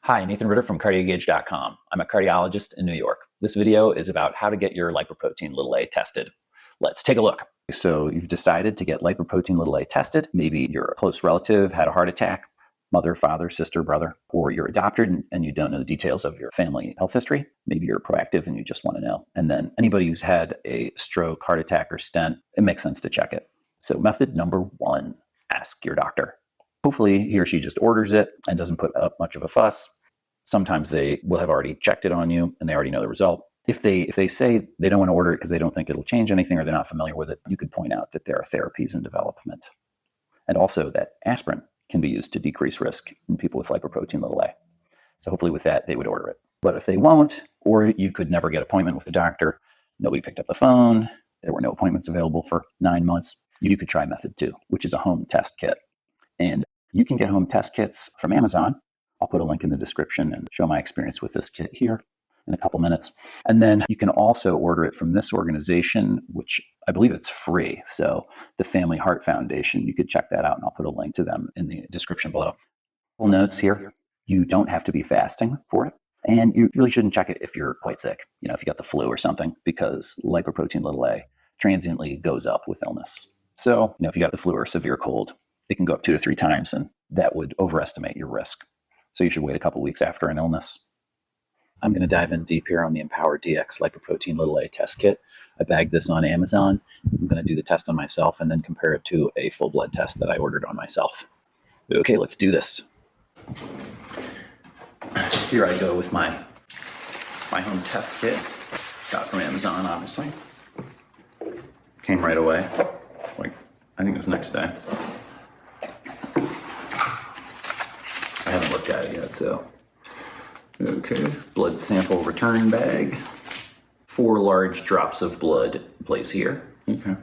Hi, Nathan Ritter from cardiogauge.com. I'm a cardiologist in New York. This video is about how to get your lipoprotein(a) tested. Let's take a look. So you've decided to get lipoprotein(a) tested. Maybe your close relative had a heart attack, mother, father, sister, brother, or you're adopted and you don't know the details of your family health history. Maybe you're proactive and you just want to know. And then anybody who's had a stroke, heart attack, or stent, it makes sense to check it. So method number 1, ask your doctor. Hopefully he or she just orders it and doesn't put up much of a fuss. Sometimes they will have already checked it on you and they already know the result. If they say they don't want to order it because they don't think it'll change anything or they're not familiar with it, you could point out that there are therapies in development. And also that aspirin can be used to decrease risk in people with lipoprotein(a). So hopefully with that, they would order it. But if they won't, or you could never get an appointment with the doctor, nobody picked up the phone, there were no appointments available for 9 months, you could try method 2, which is a home test kit. And you can get home test kits from Amazon. I'll put a link in the description and show my experience with this kit here in a couple minutes. And then you can also order it from this organization, which I believe it's free. So the Family Heart Foundation, you could check that out and I'll put a link to them in the description below. Couple notes here. You don't have to be fasting for it. And you really shouldn't check it if you're quite sick, if you got the flu or something, because lipoprotein(a) transiently goes up with illness. So, if you got the flu or a severe cold, it can go up 2 to 3 times, and that would overestimate your risk. So you should wait a couple weeks after an illness. I'm going to dive in deep here on the EmpowerDx Lipoprotein(a) test kit. I bagged this on Amazon. I'm going to do the test on myself and then compare it to a full blood test that I ordered on myself. Okay, let's do this. Here I go with my home test kit. Got from Amazon, obviously. Came right away. I think it was next day. I haven't looked at it yet, so. Okay, blood sample return bag. 4 large drops of blood place here. Okay.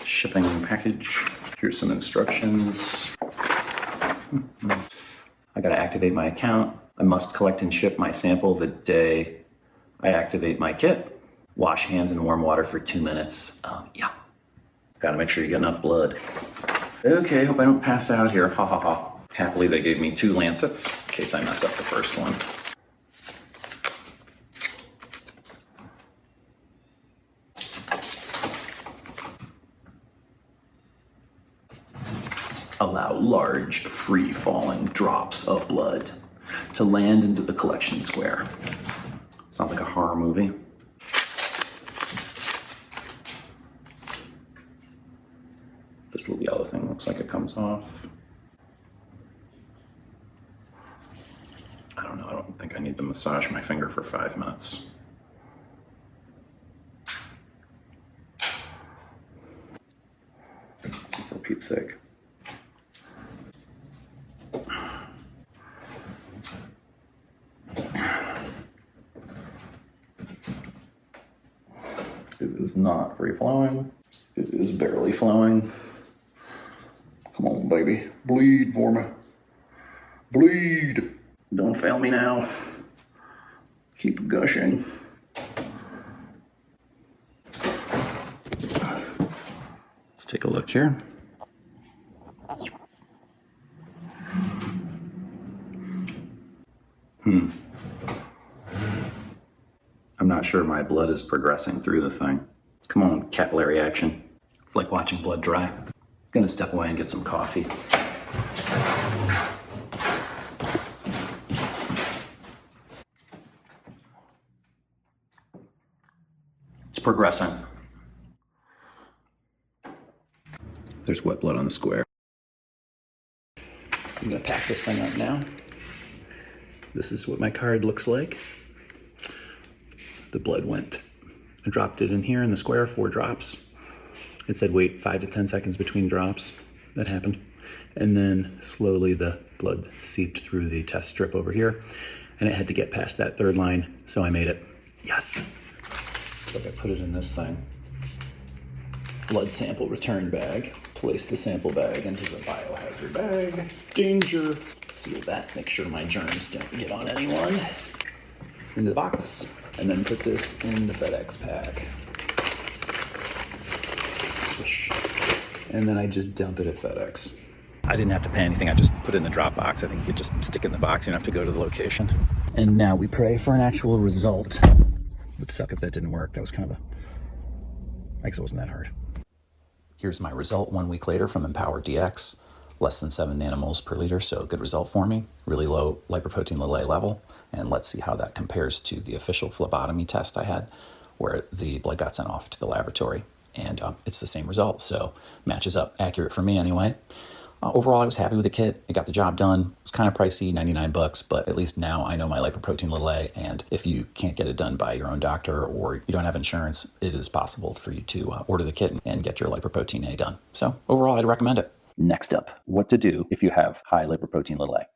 Shipping package. Here's some instructions. I gotta activate my account. I must collect and ship my sample the day I activate my kit. Wash hands in warm water for 2 minutes. Gotta make sure you get enough blood. Okay, hope I don't pass out here. Ha ha ha. Happily, they gave me 2 lancets in case I mess up the first one. Allow large, free-falling drops of blood to land into the collection square. Sounds like a horror movie. This little yellow thing looks like it comes off. I don't know, I don't think I need to massage my finger for 5 minutes. For Pete's sake. It is not free flowing. It is barely flowing. Come on, baby. Bleed for me. Bleed. Don't fail me now. Keep gushing. Let's take a look here. I'm not sure my blood is progressing through the thing. Come on, capillary action. It's like watching blood dry. I'm gonna step away and get some coffee. It's progressing. There's wet blood on the square. I'm gonna pack this thing up now. This is what my card looks like. The blood went. I dropped it in here in the square, 4 drops. It said wait 5 to 10 seconds between drops. That happened. And then slowly the blood seeped through the test strip over here, and it had to get past that 3rd line, so I made it. Yes! So I put it in this thing. Blood sample return bag. Place the sample bag into the biohazard bag. Danger! Seal that, make sure my germs don't get on anyone. Into the box, and then put this in the FedEx pack. Swish. And then I just dump it at FedEx. I didn't have to pay anything. I just put it in the drop box. I think you could just stick it in the box. You don't have to go to the location. And now we pray for an actual result. It would suck if that didn't work. That was kind of I guess it wasn't that hard. Here's my result 1 week later from EmpowerDx. Less than 7 nanomoles per liter, so good result for me. Really low lipoprotein little a level. And let's see how that compares to the official phlebotomy test I had, where the blood got sent off to the laboratory. And it's the same result, so matches up. Accurate for me anyway. Overall, I was happy with the kit. It got the job done. It's kind of pricey, 99 bucks, but at least now I know my lipoprotein little a, and if you can't get it done by your own doctor or you don't have insurance, it is possible for you to order the kit and get your lipoprotein A done. So overall, I'd recommend it. Next up, what to do if you have high lipoprotein little a.